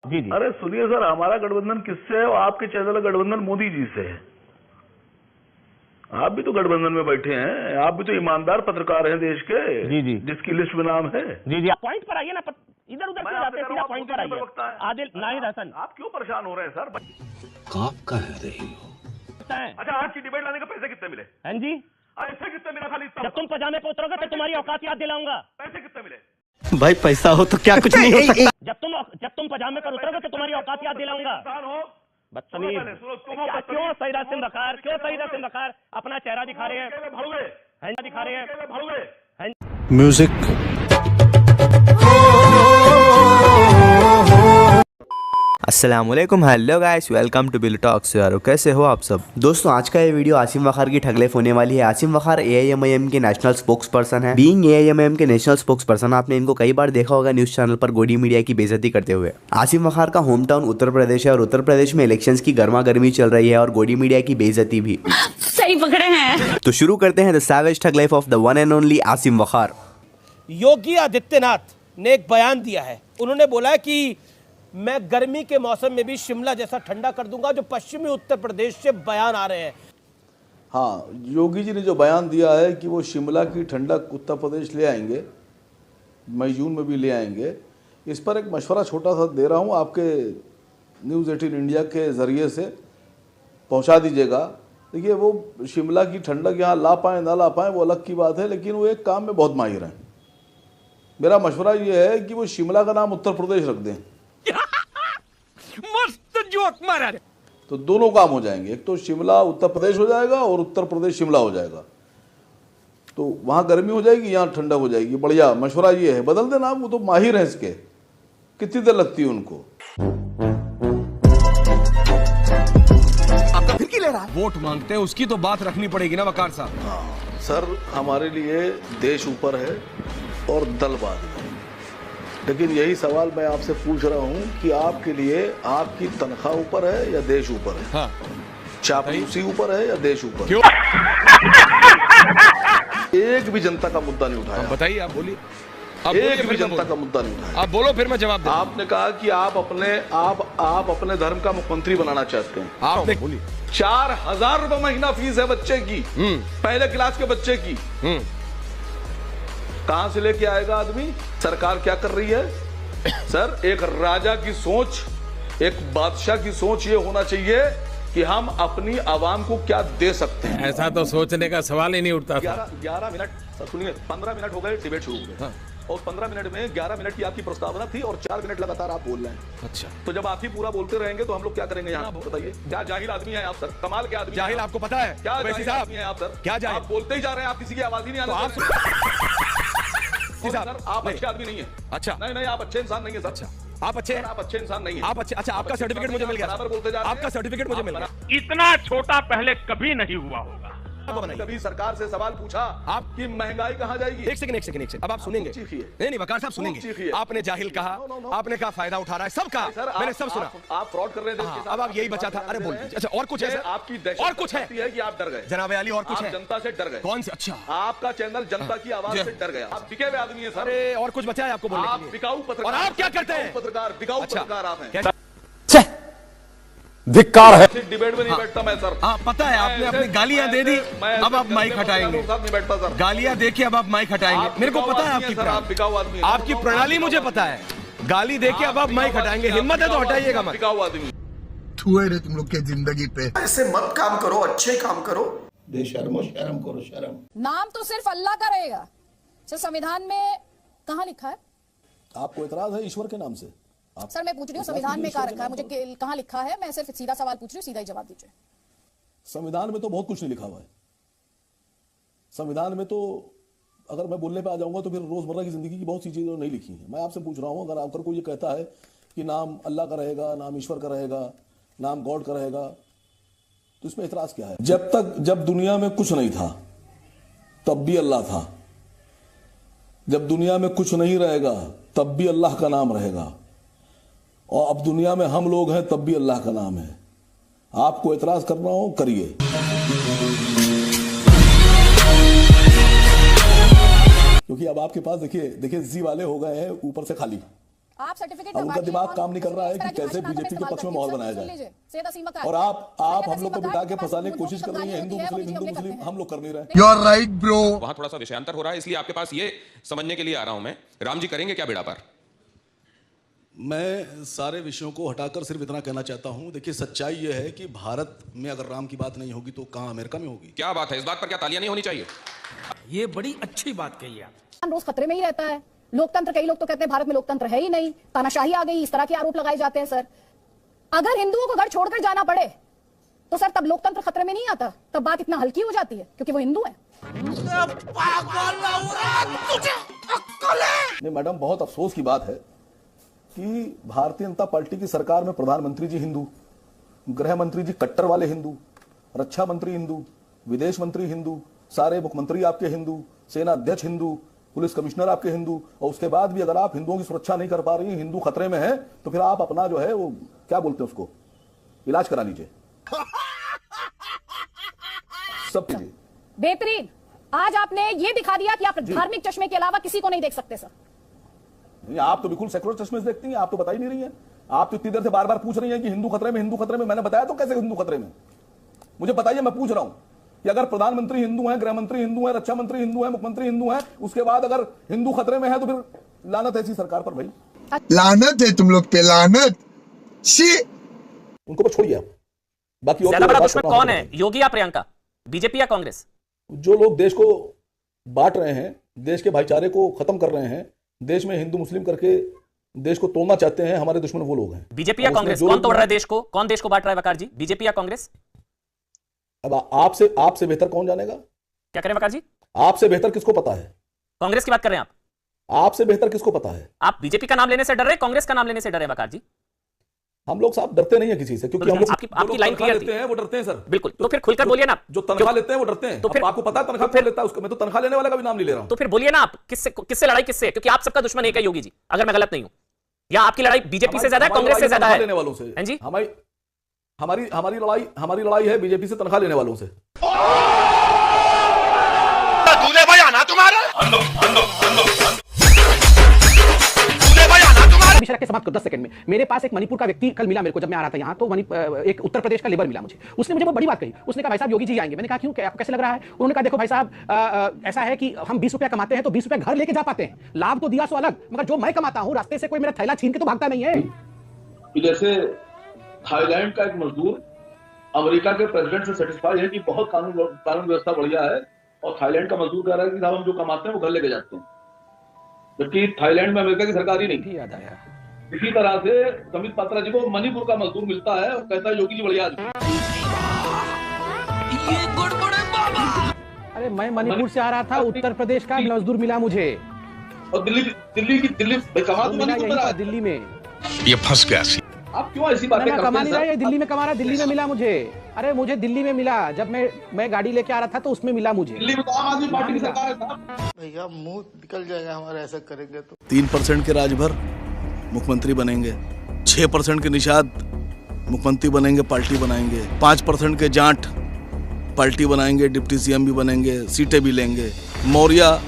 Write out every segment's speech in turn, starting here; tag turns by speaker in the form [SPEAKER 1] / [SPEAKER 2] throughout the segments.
[SPEAKER 1] जी जी।
[SPEAKER 2] अरे सुनिए सर, हमारा गठबंधन किससे है? आपके चैनल का गठबंधन मोदी जी से है। आप भी तो गठबंधन में बैठे हैं, आप भी तो ईमानदार पत्रकार हैं देश के।
[SPEAKER 1] जी जी।
[SPEAKER 2] जिसकी लिस्ट में नाम है।
[SPEAKER 1] जी जी, पॉइंट पर आइए ना, इधर उधर क्यों जाते हैं, सीधा पॉइंट पर आइए। आदिल नाहिद हसन,
[SPEAKER 2] आप क्यों परेशान हो रहे हैं सर?
[SPEAKER 3] आप कह रही हो?
[SPEAKER 2] अच्छा, आज की डिबेट लाने के पैसे कितने मिले?
[SPEAKER 1] हाँ जी,
[SPEAKER 2] पैसे कितने मिले? खाली
[SPEAKER 1] जब तुम पजामे पे उतरोगे तो तुम्हारी औकात याद दिलाऊंगा।
[SPEAKER 2] पैसे कितने मिले?
[SPEAKER 4] भाई पैसा हो तो क्या कुछ नहीं हो सकता।
[SPEAKER 1] जब तुम पजामे पर उतरोगे तो तुम्हारी औकात याद दिलाऊंगा।
[SPEAKER 2] हो
[SPEAKER 1] बदतमीज, क्यों सईद हासिम वकार, क्यों सईद हासिम वकार अपना चेहरा दिखा रहे हैं, दिखा रहे हैं।
[SPEAKER 4] म्यूजिक।
[SPEAKER 5] अस्सलामुअलैकुम, hello guys, welcome to Bill Talks यारो। कैसे हो आप सब दोस्तों? आज का ये वीडियो आसिम वखार की ठगलेफ होने वाली है। आसिम वखार एआईएमआईएम के नेशनल स्पोक्स पर्सन है। बीइंग एआईएमआईएम के नेशनल स्पोक्स पर्सन, आपने इनको कई बार देखा होगा न्यूज चैनल पर गोडी मीडिया की बेइज्जती करते हुए। आसिम वखार का होम टाउन उत्तर प्रदेश है और उत्तर प्रदेश में इलेक्शंस की गर्मा गर्मी चल रही है और गोडी मीडिया की बेइज्जती भी।
[SPEAKER 6] सही पकड़े हैं।
[SPEAKER 5] तो शुरू करते हैं the savage thug life of the one and only Asim Waqar.
[SPEAKER 7] Yogi Adityanath ने एक बयान दिया है। उन्होंने बोला है कि मैं गर्मी के मौसम में भी शिमला जैसा ठंडा कर दूंगा। जो पश्चिमी उत्तर प्रदेश से बयान आ रहे हैं।
[SPEAKER 8] हाँ, योगी जी ने जो बयान दिया है कि वो शिमला की ठंडक उत्तर प्रदेश ले आएंगे, मई जून में भी ले आएंगे, इस पर एक मशवरा छोटा सा दे रहा हूँ, आपके न्यूज़ 18 इंडिया के ज़रिए से पहुँचा दीजिएगा। देखिए, वो शिमला की ठंडक यहाँ ला पाएँ ना ला पाएँ वो अलग की बात है, लेकिन वो एक काम में बहुत माहिर हैं। मेरा मशवरा ये है कि वो शिमला का नाम उत्तर प्रदेश रख दें।
[SPEAKER 7] मस्त जोक मारा।
[SPEAKER 8] तो दोनों काम हो जाएंगे, एक तो शिमला उत्तर प्रदेश हो जाएगा और उत्तर प्रदेश शिमला हो जाएगा। तो वहाँ गर्मी हो जाएगी, यहाँ ठंडक हो जाएगी। बढ़िया मशवरा ये है, बदल देना। वो तो माहिर हैं इसके, कितनी देर लगती है उनको।
[SPEAKER 7] आपका फिर ले रहा है? वोट मांगते हैं, उसकी तो बात रखनी पड़ेगी ना वकार साहब।
[SPEAKER 8] हाँ सर, हमारे लिए देश ऊपर है और दल बाद में। लेकिन यही सवाल मैं आपसे पूछ रहा हूं कि आपके लिए आपकी तनख्वाह ऊपर है या देश ऊपर है?
[SPEAKER 7] हाँ।
[SPEAKER 8] चापलूसी ऊपर है या देश ऊपर?
[SPEAKER 7] क्यों?
[SPEAKER 8] एक भी जनता का मुद्दा नहीं उठाया।
[SPEAKER 7] बताइए, आप बोलिए।
[SPEAKER 8] एक भी जनता का मुद्दा नहीं उठाया।
[SPEAKER 7] आप बोलो, फिर मैं जवाब दूं।
[SPEAKER 8] आपने कहा कि आप अपने धर्म का मुख्यमंत्री बनाना चाहते हैं।
[SPEAKER 7] आपने बोली
[SPEAKER 8] 4000 रुपए महीना फीस है बच्चे की, पहले क्लास के बच्चे की। कहां से लेके आएगा आदमी? सरकार क्या कर रही है सर? एक राजा की सोच, एक बादशाह की सोच ये होना चाहिए कि हम अपनी आवाम को क्या दे सकते हैं।
[SPEAKER 7] ऐसा तो सोचने का सवाल ही नहीं उठता।
[SPEAKER 8] 11 मिनट सर सुनिए, 15 मिनट हो गए डिबेट शुरू हुए। हाँ। और 15 मिनट में 11 मिनट की आपकी प्रस्तावना थी और 4 मिनट लगातार आप बोल रहे हैं।
[SPEAKER 7] अच्छा,
[SPEAKER 8] तो जब आप ही पूरा बोलते रहेंगे तो हम लोग क्या करेंगे यहाँ? बताइए, क्या जाहिल आदमी है आप सर? कमाल के आदमी।
[SPEAKER 7] जाहिल आपको पता है?
[SPEAKER 8] क्या जाहिल आदमी है आप सर?
[SPEAKER 7] क्या जाहिल?
[SPEAKER 8] आप बोलते ही जा रहे हैं, आप किसी की आवाज ही नहीं आ रही। सर आप अच्छे आदमी नहीं है।
[SPEAKER 7] अच्छा,
[SPEAKER 8] नहीं, आप अच्छे इंसान नहीं है सर।
[SPEAKER 7] अच्छा, आप अच्छे
[SPEAKER 8] इंसान नहीं है।
[SPEAKER 7] आप अच्छे। अच्छा, आपका सर्टिफिकेट मुझे मिल गया।
[SPEAKER 8] बराबर बोलते जा रहे हैं।
[SPEAKER 7] आपका सर्टिफिकेट मुझे मिल गया।
[SPEAKER 1] इतना छोटा पहले कभी नहीं हुआ होगा।
[SPEAKER 8] कभी सरकार से सवाल पूछा आपकी महंगाई कहाँ जाएगी?
[SPEAKER 7] एक सेकंड। अब आप सुनेंगे। नहीं वकार साहब सुनेंगे। आपने जाहिल कहा, आपने कहा फायदा उठा रहा है, सब कहा, मैंने सब सुना।
[SPEAKER 8] आप फ्रॉड कर रहे थे।
[SPEAKER 7] अब आप यही बचा था। अरे बोल। अच्छा, और कुछ है?
[SPEAKER 8] आपकी
[SPEAKER 7] और कुछ है
[SPEAKER 8] कि आप डर गए
[SPEAKER 7] जनाब अली? और कुछ है?
[SPEAKER 8] जनता से डर गए।
[SPEAKER 7] कौन से? अच्छा,
[SPEAKER 8] आपका चैनल जनता की आवाज से डर गया। आप बिके हुए आदमी है सर।
[SPEAKER 7] अरे और कुछ बचा है आपको बोलने के लिए?
[SPEAKER 8] आप बिकाऊ पत्रकार।
[SPEAKER 7] और आप क्या करते हैं?
[SPEAKER 8] पत्रकार, बिकाऊ पत्रकार आप हैं।
[SPEAKER 4] धिक्कार है।
[SPEAKER 8] डिबेट में नहीं बैठता मैं सर।
[SPEAKER 7] हाँ, पता है, आपने अपनी गालियां दे दी, अब आप माइक हटाएंगे।
[SPEAKER 8] नहीं बैठता सर।
[SPEAKER 7] गालियां देखिए, अब आप माइक हटाएंगे। मेरे को पता है आपकी प्रणाली मुझे पता है। गाली देके अब आप माइक हटाएंगे। हिम्मत है तो हटाइएगा मत।
[SPEAKER 8] बिकाऊ आदमी
[SPEAKER 3] छुए तुम लोग के जिंदगी पे।
[SPEAKER 9] ऐसे मत काम करो, अच्छे काम करो।
[SPEAKER 3] बेशर्मो शर्म करो, शर्म।
[SPEAKER 6] नाम तो सिर्फ अल्लाह का रहेगा। संविधान में कहाँ लिखा है?
[SPEAKER 8] आपको इतराज है ईश्वर के नाम से?
[SPEAKER 6] सर मैं पूछ रही हूँ, संविधान में कहाँ रखा है? मुझे कहाँ लिखा है? मैं सिर्फ सीधा सवाल पूछ रही हूँ, सीधा ही जवाब दीजिए।
[SPEAKER 8] संविधान में तो बहुत कुछ नहीं लिखा हुआ है। संविधान में तो अगर मैं बोलने पे आ जाऊंगा तो फिर रोजमर्रा की जिंदगी की बहुत सी चीजें नहीं लिखी हैं। मैं आपसे पूछ रहा हूँ, अगर कोई ये कहता है कि नाम अल्लाह का रहेगा, नाम ईश्वर का रहेगा, नाम गॉड का रहेगा, तो इसमें इतराज क्या है? जब दुनिया में कुछ नहीं था तब भी अल्लाह था। जब दुनिया में कुछ नहीं रहेगा तब भी अल्लाह का नाम रहेगा। और अब दुनिया में हम लोग हैं तब भी अल्लाह का नाम है। आपको एतराज करना हो करिए। क्योंकि अब आपके पास देखिए जी वाले हो गए हैं ऊपर से खाली।
[SPEAKER 6] आप सर्टिफिकेट
[SPEAKER 8] अब उनका दिमाग काम नहीं कर रहा है कि कैसे बीजेपी के पक्ष में माहौल बनाया जाए। और आप हम लोग को बिठा के फंसाने की कोशिश कर रही हैं, हिंदू मुस्लिम हम लोग कर नहीं रहे।
[SPEAKER 3] You are right bro.
[SPEAKER 10] वहां थोड़ा सा विषयांतर हो रहा है, इसलिए आपके पास ये समझने के लिए आ रहा हूं मैं, राम जी करेंगे क्या बेड़ा पार?
[SPEAKER 8] मैं सारे विषयों को हटाकर सिर्फ इतना कहना चाहता हूं, देखिए सच्चाई यह है कि भारत में अगर राम की बात नहीं होगी तो कहां अमेरिका में होगी?
[SPEAKER 10] क्या बात है, इस बात पर क्या तालियां नहीं होनी चाहिए?
[SPEAKER 7] ये बड़ी अच्छी बात कही आप।
[SPEAKER 6] रोज खतरे में ही रहता है लोकतंत्र। कई लोग तो कहते हैं भारत में लोकतंत्र है ही नहीं, तानाशाही आ गई, इस तरह के आरोप लगाए जाते हैं। सर अगर हिंदुओं को घर छोड़कर जाना पड़े तो सर तब लोकतंत्र खतरे में नहीं आता, तब बात इतना हल्की हो जाती है क्योंकि वो हिंदू है।
[SPEAKER 8] नहीं मैडम, बहुत अफसोस की बात है कि भारतीय जनता पार्टी की सरकार में प्रधानमंत्री जी हिंदू, गृह मंत्री जी कट्टर वाले हिंदू, रक्षा मंत्री हिंदू, विदेश मंत्री हिंदू, सारे मुख्यमंत्री आपके हिंदू, सेना अध्यक्ष हिंदू, पुलिस कमिश्नर आपके हिंदू, और उसके बाद भी अगर आप हिंदुओं की सुरक्षा नहीं कर पा रही, हिंदू खतरे में है, तो फिर आप अपना जो है वो क्या बोलते हैं उसको, इलाज करा लीजिए। सब कीजिए।
[SPEAKER 6] बेहतरीन, आज आपने ये दिखा दिया कि आप धार्मिक चश्मे के अलावा किसी को नहीं देख सकते। सर
[SPEAKER 8] नहीं, आप तो बिल्कुल सेकुलर चश्मे से देखती हैं, आप तो बता ही नहीं रही हैं। आप तो इतनी देर से बार बार पूछ रही हैं कि हिंदू खतरे में, हिंदू खतरे में। मैंने बताया तो कैसे हिंदू खतरे में? मुझे बताइए, मैं पूछ रहा हूं कि अगर प्रधानमंत्री हिंदू है, गृह मंत्री हिंदू है, रक्षा मंत्री हिंदू है, मुख्यमंत्री हिंदू है, उसके बाद अगर हिंदू खतरे में है तो फिर लानत है ऐसी सरकार पर। भाई
[SPEAKER 3] लानत है तुम लोग पे, लानत।
[SPEAKER 8] उनको तो छोड़िए आप। बाकी
[SPEAKER 1] ज्यादा बड़ा दुश्मन कौन है, योगी या प्रियंका, बीजेपी या कांग्रेस?
[SPEAKER 8] जो लोग देश को बांट रहे हैं, देश के भाईचारे को खत्म कर रहे हैं, देश में हिंदू मुस्लिम करके देश को तोड़ना चाहते हैं, हमारे दुश्मन वो लोग हैं।
[SPEAKER 1] बीजेपी या कांग्रेस, कौन तोड़ रहा है देश को? कौन देश को बांट रहा है वकार जी, बीजेपी या कांग्रेस?
[SPEAKER 8] अब आपसे बेहतर कौन जानेगा?
[SPEAKER 1] क्या करें वकार जी?
[SPEAKER 8] आपसे बेहतर किसको पता है?
[SPEAKER 1] कांग्रेस की बात कर रहे हैं आप?
[SPEAKER 8] आपसे बेहतर किसको पता है?
[SPEAKER 1] आप बीजेपी का नाम लेने से डर रहे, कांग्रेस का नाम लेने से डर रहे वकार जी?
[SPEAKER 8] हम लोग साहब डरते नहीं है किसी से, क्योंकि हम लोग
[SPEAKER 1] आपकी लाइन क्लियर थी।
[SPEAKER 8] वो डरते हैं सर।
[SPEAKER 1] बिल्कुल, तो फिर खुलकर बोलिए ना।
[SPEAKER 8] जो तनख्वाह लेते हैं वो डरते हैं। तो फिर आपको पता है तनख्वाह कौन लेता है उसका? मैं तो तनख्वाह लेने वाला का भी नाम नहीं ले रहा हूं।
[SPEAKER 1] तो फिर बोलिए ना आप, किससे लड़ाई किससे? क्योंकि आप सबका दुश्मन एक है योगी जी, अगर मैं गलत नहीं हूं। या आपकी लड़ाई बीजेपी से ज्यादा है, कांग्रेस से ज्यादा है?
[SPEAKER 8] लेने वालों से।
[SPEAKER 1] जी,
[SPEAKER 8] हमारी लड़ाई है बीजेपी से तनख्वाह लेने वालों से।
[SPEAKER 9] दूल्हे भाई आना तुम्हारा,
[SPEAKER 7] रख के समाप्त करो 10 सेकंड में। मेरे पास एक मणिपुर का व्यक्ति कल मिला मेरे को, जब मैं आ रहा था यहाँ, तो एक उत्तर प्रदेश का लेबर मिला मुझे। उसने मुझे वो बड़ी बात कही, उसने कहा भाई साहब योगी जी आएंगे। मैंने कहा क्यों, आपको कैसे लग रहा है? उन्होंने कहा देखो भाई साहब, ऐसा है कि हम 20 रुपया कमाते हैं तो 20 रुपया घर लेके जा पाते हैं, लाभ तो दिया सो अलग, मगर जो मैं कमाता हूँ रास्ते से कोई मेरा थैला छीन के तो भागता नहीं है।
[SPEAKER 11] जैसे थाईलैंड का एक मजदूर अमेरिका के प्रेसिडेंट से सेटिस्फाई है कि बहुत कानून व्यवस्था बढ़िया है, और थाईलैंड का मजदूर कह रहा है कि साहब हम जो कमाते हैं वो घर लेके जाते हैं, जबकि थाईलैंड में अमेरिका की सरकार ही नहीं थी। याद आया। इसी तरह से समित पात्रा जी को मणिपुर का मजदूर मिलता है और कहता है योगी जी बढ़िया आदमी।
[SPEAKER 7] अरे मैं मणिपुर से आ रहा था, उत्तर प्रदेश का मजदूर मिला मुझे,
[SPEAKER 11] और दिल्ली
[SPEAKER 7] दिल्ली में
[SPEAKER 3] ये फंस गया।
[SPEAKER 11] आप क्यों ऐसी बातें करते हैं?
[SPEAKER 7] कमा नहीं रहा है, दिल्ली में कमा रहा, दिल्ली में मिला मुझे। अरे मुझे दिल्ली में मिला, जब मैं गाड़ी लेके आ रहा था तो उसमें मिला मुझे।
[SPEAKER 11] दिल्ली में तो आम आदमी पार्टी की सरकार है साहब।
[SPEAKER 3] भैया मुंह निकल जाएगा हमारा, ऐसा करेंगे तो।
[SPEAKER 8] 3% के राजभर मुख्यमंत्री बनेंगे, 6% के निषाद मुख्यमंत्री बनेंगे, पार्टी बनाएंगे, 5% के जाट पार्टी बनाएंगे, डिप्टी सीएम भी बनेंगे, सीटें भी लेंगे। मौर्य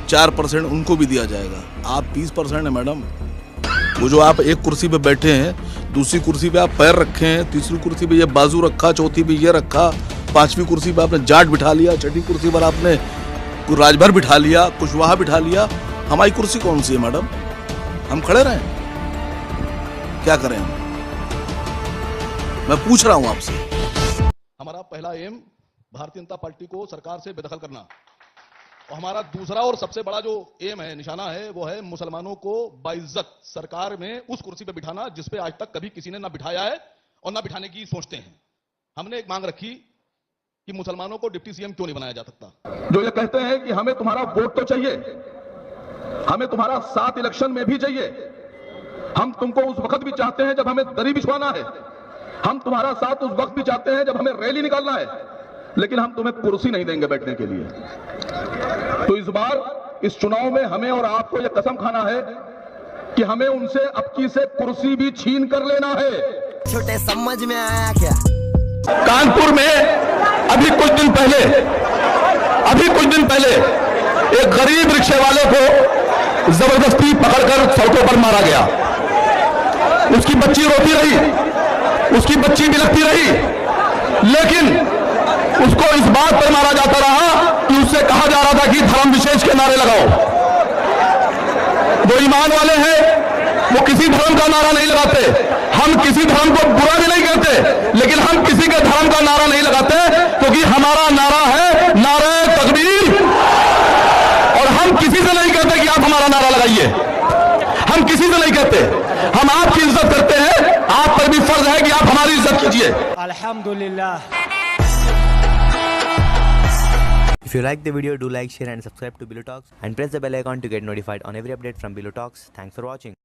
[SPEAKER 8] 4% उनको भी दिया जाएगा। आप 20% है मैडम। वो जो आप एक कुर्सी पे बैठे हैं, दूसरी कुर्सी पे आप पैर रखे हैं, तीसरी कुर्सी पे ये बाजू रखा, चौथी पे ये रखा, 5वीं कुर्सी पे आपने जाट बिठा लिया, 6ठी कुर्सी पर आपने राजभर बिठा लिया, कुशवाहा बिठा लिया। हमारी कुर्सी कौन सी है मैडम? हम खड़े रहें? क्या करें हम? मैं पूछ रहा हूं आपसे। हमारा पहला एम भारतीय जनता पार्टी को सरकार से बेदखल करना, और हमारा दूसरा और सबसे बड़ा जो एम है, निशाना है, वो है मुसलमानों को बाइज्जत सरकार में उस कुर्सी पे बिठाना जिस पे आज तक कभी किसी ने ना बिठाया है और ना बिठाने की सोचते हैं। हमने एक मांग रखी कि मुसलमानों को डिप्टी सीएम क्यों नहीं बनाया जा सकता। जो ये कहते हैं कि हमें तुम्हारा वोट तो चाहिए, हमें तुम्हारा साथ इलेक्शन में भी चाहिए, हम तुमको उस वक्त भी चाहते हैं जब हमें दरी बिछवाना है, हम तुम्हारा साथ उस वक्त भी चाहते हैं जब हमें रैली निकालना है, लेकिन हम तुम्हें कुर्सी नहीं देंगे बैठने के लिए। तो इस बार इस चुनाव में हमें और आपको यह कसम खाना है कि हमें उनसे अबकी से कुर्सी भी छीन कर लेना है।
[SPEAKER 4] छोटे समझ में आया क्या?
[SPEAKER 8] कानपुर में अभी कुछ दिन पहले एक गरीब रिक्शे वाले को जबरदस्ती पकड़कर सड़कों पर मारा गया।
[SPEAKER 9] उसकी बच्ची रोती रही, उसकी बच्ची बिलखती रही, लेकिन उसको इस बात पर मारा जाता रहा कि उससे कहा जा रहा था कि धर्म विशेष के नारे लगाओ। जो ईमान वाले हैं वो किसी धर्म का नारा नहीं लगाते। हम किसी धर्म को बुरा भी नहीं कहते, लेकिन हम किसी के धर्म का नारा नहीं लगाते, क्योंकि हमारा नारा है नारे तकबीर। और हम किसी से नहीं कहते कि आप हमारा नारा लगाइए, हम किसी से नहीं कहते, हम आपकी इज्जत करते हैं। आप पर भी फर्ज है कि आप हमारी इज्जत कीजिए।
[SPEAKER 4] अल्हम्दुलिल्लाह।
[SPEAKER 5] If you like the video, do like, share and subscribe to Bilo Talks and press the bell icon to get notified on every update from Bilo Talks. Thanks for watching.